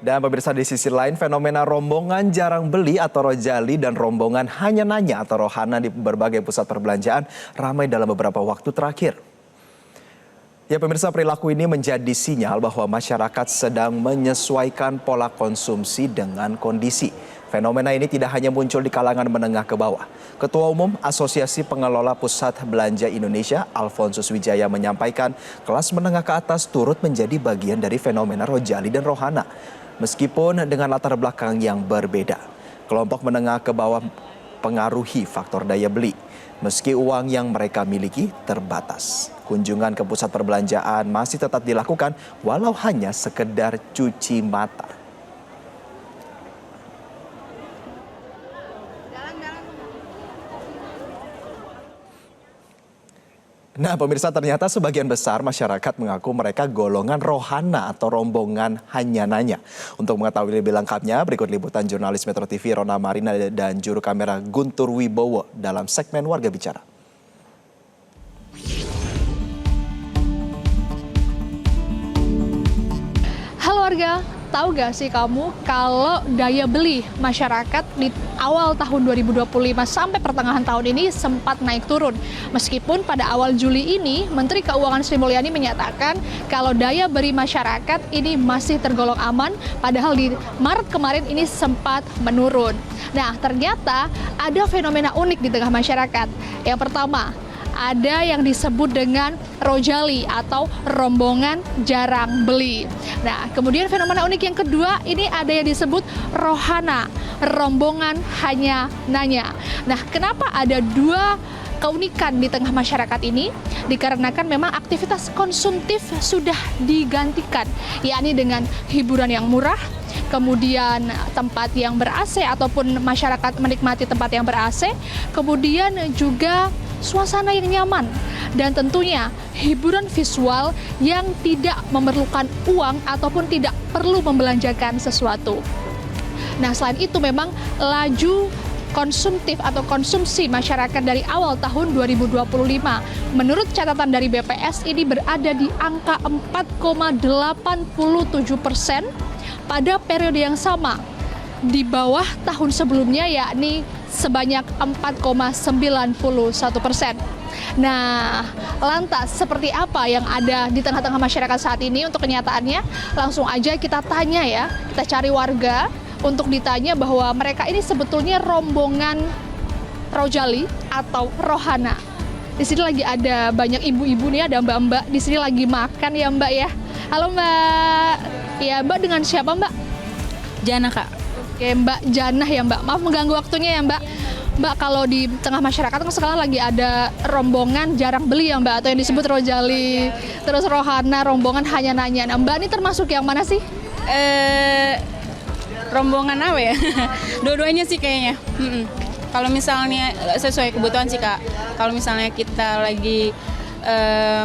Dan pemirsa, di sisi lain, fenomena rombongan jarang beli atau rojali dan rombongan hanya nanya atau rohana di berbagai pusat perbelanjaan ramai dalam beberapa waktu terakhir. Ya pemirsa, perilaku ini menjadi sinyal bahwa masyarakat sedang menyesuaikan pola konsumsi dengan kondisi. Fenomena ini tidak hanya muncul di kalangan menengah ke bawah. Ketua Umum Asosiasi Pengelola Pusat Belanja Indonesia, Alfonsus Wijaya, menyampaikan kelas menengah ke atas turut menjadi bagian dari fenomena rojali dan rohana. Meskipun dengan latar belakang yang berbeda, kelompok menengah ke bawah pengaruhi faktor daya beli. Meski uang yang mereka miliki terbatas, kunjungan ke pusat perbelanjaan masih tetap dilakukan walau hanya sekedar cuci mata. Nah pemirsa, ternyata sebagian besar masyarakat mengaku mereka golongan rohana atau rombongan hanya nanya. Untuk mengetahui lebih lengkapnya, berikut liputan jurnalis Metro TV Rona Marina dan juru kamera Guntur Wibowo dalam segmen Warga Bicara. Halo warga, tahu gak sih kamu kalau daya beli masyarakat di awal tahun 2025 sampai pertengahan tahun ini sempat naik turun. Meskipun pada awal Juli ini, Menteri Keuangan Sri Mulyani menyatakan kalau daya beli masyarakat ini masih tergolong aman, padahal di Maret kemarin ini sempat menurun. Nah, ternyata ada fenomena unik di tengah masyarakat. Yang pertama, ada yang disebut dengan rojali atau rombongan jarang beli. Nah, kemudian fenomena unik yang kedua, ini ada yang disebut rohana, rombongan hanya nanya. Nah, kenapa ada dua keunikan di tengah masyarakat ini? Dikarenakan memang aktivitas konsumtif sudah digantikan, yakni dengan hiburan yang murah, kemudian tempat yang ber-AC ataupun masyarakat menikmati tempat yang ber-AC, kemudian juga suasana yang nyaman, dan tentunya hiburan visual yang tidak memerlukan uang ataupun tidak perlu membelanjakan sesuatu. Nah, selain itu memang laju konsumtif atau konsumsi masyarakat dari awal tahun 2025 menurut catatan dari BPS ini berada di angka 4,87% pada periode yang sama, di bawah tahun sebelumnya yakni sebanyak 4,91%. Nah, lantas seperti apa yang ada di tengah-tengah masyarakat saat ini untuk kenyataannya? Langsung aja kita tanya ya, kita cari warga untuk ditanya bahwa mereka ini sebetulnya rombongan rojali atau rohana. Di sini lagi ada banyak ibu-ibu nih, ada mbak-mbak di sini lagi makan ya mbak ya. Halo mbak, ya mbak dengan siapa mbak? Jana kak. Oke, Mbak Janah ya Mbak, maaf mengganggu waktunya ya Mbak. Mbak, kalau di tengah masyarakat kan sekarang lagi ada rombongan jarang beli ya Mbak, atau yang disebut rojali, terus rohana, rombongan hanya nanya. Nah, Mbak ini termasuk yang mana sih? Rombongan apa ya? Dua-duanya sih kayaknya. Kalau misalnya sesuai kebutuhan sih kak. Kalau misalnya kita lagi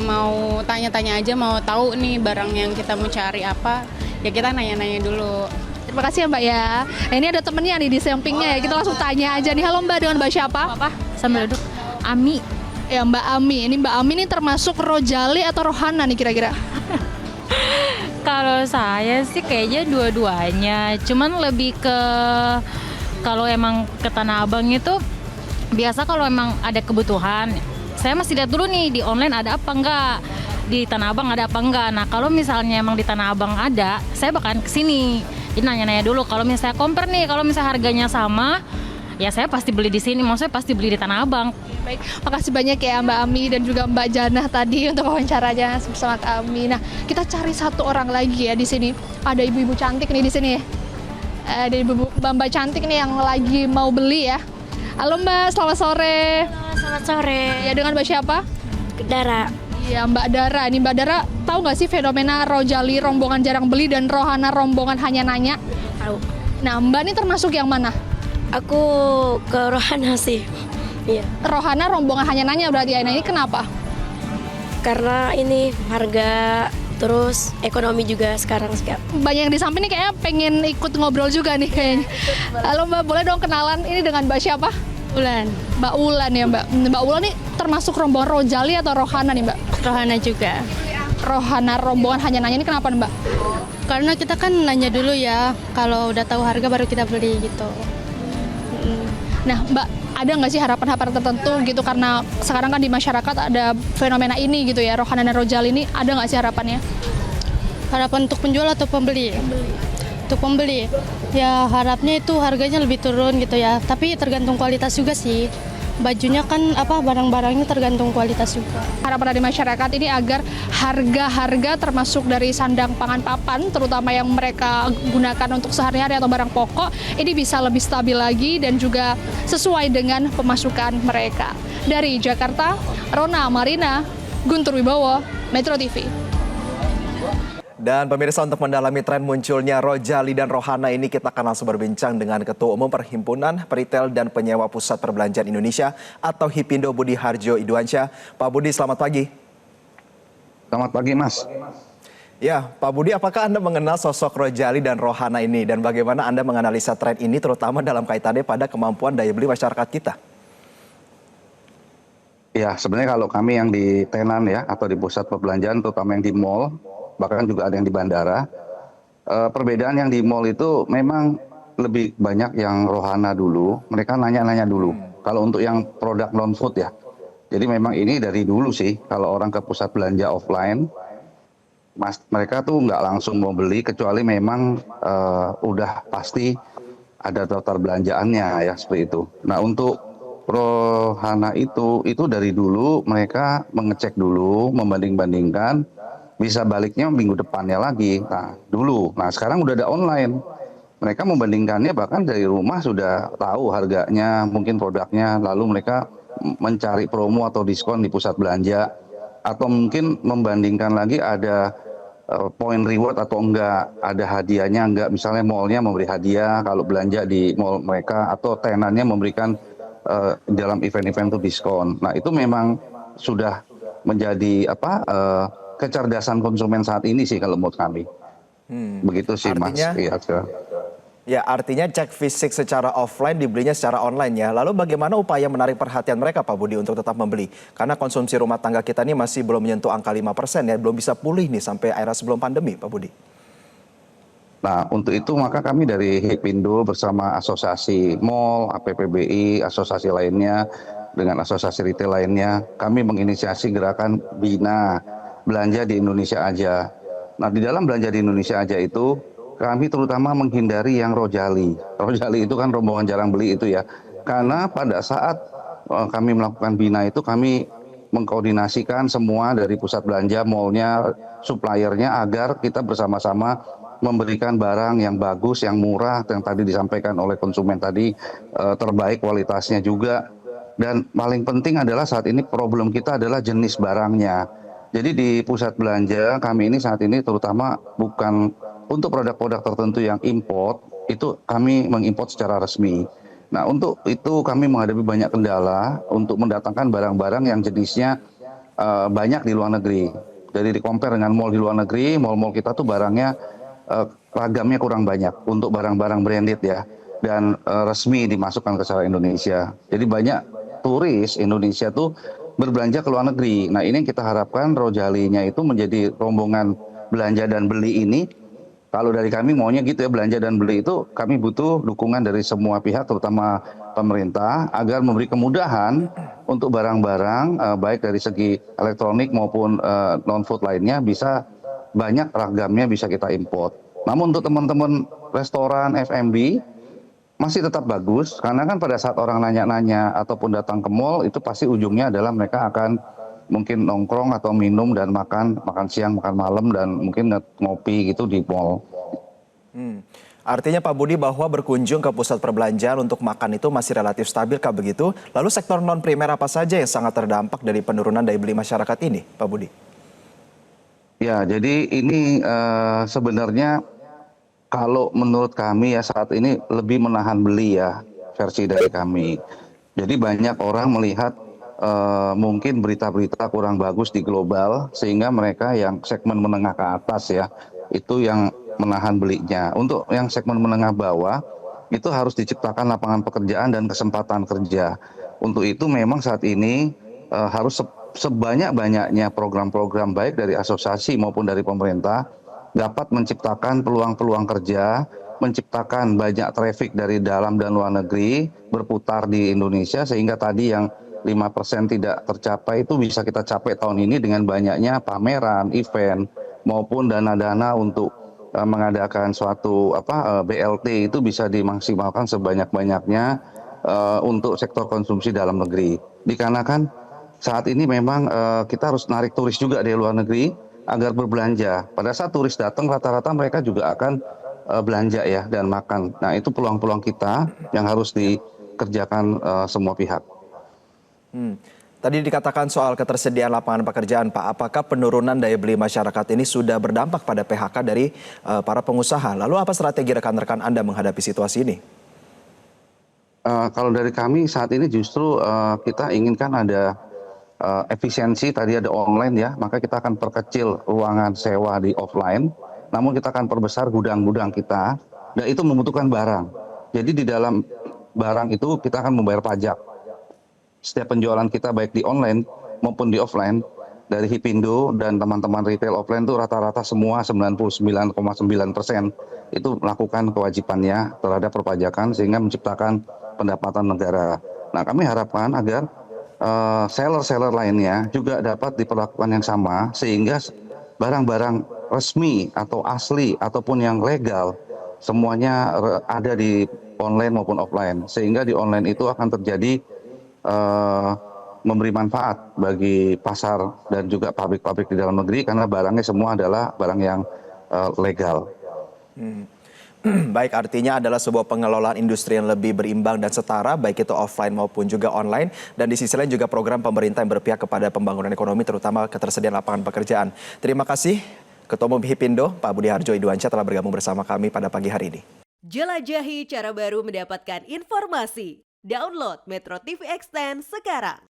mau tanya-tanya aja, mau tahu nih barang yang kita mau cari apa, ya kita nanya-nanya dulu. Terima kasih ya Mbak ya. Nah, ini ada temennya nih di sampingnya ya, kita langsung tanya aja nih. Halo Mbak, dengan Mbak siapa? Apa? Sambil duduk. Ami. Ya Mbak Ami, ini Mbak Ami ini termasuk rojali atau rohana nih kira-kira? Kalau saya sih kayaknya dua-duanya, cuman lebih ke kalau emang ke Tanah Abang itu biasa kalau emang ada kebutuhan, saya masih lihat dulu nih di online ada apa enggak, di Tanah Abang ada apa enggak. Nah kalau misalnya emang di Tanah Abang ada, saya bakalan kesini. Jadi nanya-nanya dulu, kalau misalnya compare nih, kalau misalnya harganya sama, ya saya pasti beli di sini, maksudnya pasti beli di Tanah Abang. Baik, makasih banyak ya Mbak Ami dan juga Mbak Janah tadi untuk wawancaranya bersama kami. Nah, kita cari satu orang lagi ya di sini. Ada ibu-ibu cantik nih di sini. Ada mbak cantik nih yang lagi mau beli ya. Halo Mbak, selamat sore. Selamat sore. Ya, dengan Mbak siapa? Dara. Ya, Mbak Dara. Ini Mbak Dara tahu nggak sih fenomena rojali rombongan jarang beli dan rohana rombongan hanya nanya? Tahu. Nah, Mbak ini termasuk yang mana? Aku ke rohana sih. Iya. Rohana rombongan hanya nanya berarti ya. Nah, ini kenapa? Karena ini harga, terus ekonomi juga sekarang sih. Banyak yang di samping nih kayaknya pengen ikut ngobrol juga nih kayaknya. Halo Mbak, boleh dong kenalan ini dengan Mbak siapa? Ulan. Mbak Ulan ya Mbak. Mbak Ulan nih termasuk rombongan rojali atau rohana nih Mbak? Rohana juga. Rohana rombongan hanya nanya ini kenapa nih Mbak? Karena kita kan nanya dulu ya, kalau udah tahu harga baru kita beli gitu. Nah, Mbak, ada nggak sih harapan-harapan tertentu gitu karena sekarang kan di masyarakat ada fenomena ini gitu ya, Rohana dan Rojali ini, ada nggak sih harapannya? Harapan untuk penjual atau pembeli? Untuk pembeli, ya harapnya itu harganya lebih turun gitu ya. Tapi tergantung kualitas juga sih. Bajunya kan barang-barangnya tergantung kualitas juga. Harapan dari masyarakat ini agar harga-harga termasuk dari sandang pangan papan, terutama yang mereka gunakan untuk sehari-hari atau barang pokok, ini bisa lebih stabil lagi dan juga sesuai dengan pemasukan mereka. Dari Jakarta, Rona Marina, Guntur Wibowo, Metro TV. Dan pemirsa, untuk mendalami tren munculnya Rojali dan Rohana ini, kita akan langsung berbincang dengan Ketua Umum Perhimpunan Peritel dan Penyewa Pusat Perbelanjaan Indonesia atau HIPINDO, Budi Harjo Iduansyah. Pak Budi, selamat pagi. Selamat pagi, Mas. Ya, Pak Budi, apakah Anda mengenal sosok Rojali dan Rohana ini? Dan bagaimana Anda menganalisa tren ini, terutama dalam kaitannya pada kemampuan daya beli masyarakat kita? Ya, sebenarnya kalau kami yang di tenan ya, atau di pusat perbelanjaan, terutama yang di mall, bahkan juga ada yang di bandara. Perbedaan yang di mall itu memang lebih banyak yang Rohana dulu, mereka nanya-nanya dulu. Kalau untuk yang produk non-food ya. Jadi memang ini dari dulu sih, kalau orang ke pusat belanja offline, mereka tuh nggak langsung mau beli, kecuali memang udah pasti ada daftar belanjaannya ya, seperti itu. Nah, untuk Rohana itu dari dulu mereka mengecek dulu, membanding-bandingkan, bisa baliknya minggu depannya lagi. Nah, dulu. Nah, sekarang udah ada online. Mereka membandingkannya bahkan dari rumah sudah tahu harganya, mungkin produknya, lalu mereka mencari promo atau diskon di pusat belanja, atau mungkin membandingkan lagi ada poin reward atau enggak, ada hadiahnya enggak, misalnya mallnya memberi hadiah kalau belanja di mall mereka, atau tenannya memberikan dalam event-event itu diskon. Nah, itu memang sudah menjadi kecerdasan konsumen saat ini sih kalau menurut kami. Begitu sih, Artinya, Mas. Ya, artinya cek fisik secara offline dibelinya secara online ya. Lalu bagaimana upaya menarik perhatian mereka, Pak Budi, untuk tetap membeli? Karena konsumsi rumah tangga kita ini masih belum menyentuh angka 5% ya, belum bisa pulih nih sampai era sebelum pandemi, Pak Budi. Nah, untuk itu maka kami dari HIPINDO bersama Asosiasi Mall, APPBI, asosiasi lainnya, dengan asosiasi retail lainnya, kami menginisiasi gerakan Bina, belanja di Indonesia aja. Nah, di dalam belanja di Indonesia aja itu, kami terutama menghindari yang Rojali. Rojali itu kan rombongan jarang beli itu ya. Karena pada saat kami melakukan Bina itu, kami mengkoordinasikan semua dari pusat belanja, mallnya, suppliernya, agar kita bersama-sama memberikan barang yang bagus, yang murah, yang tadi disampaikan oleh konsumen tadi, terbaik kualitasnya juga. Dan paling penting adalah saat ini problem kita adalah jenis barangnya. Jadi di pusat belanja kami ini saat ini terutama bukan untuk produk-produk tertentu yang import, itu kami mengimport secara resmi. Nah, untuk itu kami menghadapi banyak kendala untuk mendatangkan barang-barang yang jenisnya banyak di luar negeri. Jadi di-compare dengan mall di luar negeri, mall-mall kita tuh barangnya ragamnya kurang banyak untuk barang-barang branded ya, dan resmi dimasukkan ke secara Indonesia. Jadi banyak turis Indonesia tuh berbelanja ke luar negeri. Nah, ini yang kita harapkan Rojalinya itu menjadi rombongan belanja dan beli ini. Kalau dari kami maunya gitu ya, belanja dan beli itu kami butuh dukungan dari semua pihak, terutama pemerintah, agar memberi kemudahan untuk barang-barang baik dari segi elektronik maupun non-food lainnya bisa banyak ragamnya bisa kita import. Namun untuk teman-teman restoran, F&B masih tetap bagus, karena kan pada saat orang nanya-nanya ataupun datang ke mall itu pasti ujungnya adalah mereka akan mungkin nongkrong atau minum dan makan siang, makan malam, dan mungkin ngopi gitu di mall. Artinya Pak Budi bahwa berkunjung ke pusat perbelanjaan untuk makan itu masih relatif stabil kah begitu? Lalu sektor non primer apa saja yang sangat terdampak dari penurunan daya beli masyarakat ini, Pak Budi? Ya, jadi ini sebenarnya kalau menurut kami ya saat ini lebih menahan beli ya, versi dari kami. Jadi banyak orang melihat mungkin berita-berita kurang bagus di global, sehingga mereka yang segmen menengah ke atas ya, itu yang menahan belinya. Untuk yang segmen menengah bawah, itu harus diciptakan lapangan pekerjaan dan kesempatan kerja. Untuk itu memang saat ini harus sebanyak-banyaknya program-program baik dari asosiasi maupun dari pemerintah dapat menciptakan peluang-peluang kerja, menciptakan banyak traffic dari dalam dan luar negeri berputar di Indonesia, sehingga tadi yang 5% tidak tercapai itu bisa kita capai tahun ini dengan banyaknya pameran, event, maupun dana-dana untuk mengadakan suatu BLT itu bisa dimaksimalkan sebanyak-banyaknya untuk sektor konsumsi dalam negeri. Dikarenakan saat ini memang kita harus narik turis juga dari luar negeri agar berbelanja. Pada saat turis datang rata-rata mereka juga akan belanja ya dan makan. Nah itu peluang-peluang kita yang harus dikerjakan semua pihak. Tadi dikatakan soal ketersediaan lapangan pekerjaan, Pak. Apakah penurunan daya beli masyarakat ini sudah berdampak pada PHK dari para pengusaha? Lalu apa strategi rekan-rekan Anda menghadapi situasi ini? Kalau dari kami saat ini justru kita inginkan ada efisiensi, tadi ada online ya, maka kita akan perkecil ruangan sewa di offline, namun kita akan perbesar gudang-gudang kita, dan itu membutuhkan barang. Jadi di dalam barang itu kita akan membayar pajak. Setiap penjualan kita baik di online maupun di offline, dari Hipindo dan teman-teman retail offline itu rata-rata semua 99,9% itu melakukan kewajibannya terhadap perpajakan sehingga menciptakan pendapatan negara. Nah kami harapkan agar seller-seller lainnya juga dapat diperlakukan yang sama sehingga barang-barang resmi atau asli ataupun yang legal semuanya ada di online maupun offline, sehingga di online itu akan terjadi memberi manfaat bagi pasar dan juga pabrik-pabrik di dalam negeri karena barangnya semua adalah barang yang legal. Baik, artinya adalah sebuah pengelolaan industri yang lebih berimbang dan setara, baik itu offline maupun juga online. Dan di sisi lain juga program pemerintah yang berpihak kepada pembangunan ekonomi, terutama ketersediaan lapangan pekerjaan. Terima kasih Ketua Umum Hipindo, Pak Budi Harjo Iduansyah telah bergabung bersama kami pada pagi hari ini. Jelajahi cara baru mendapatkan informasi. Download Metro TV Extend sekarang.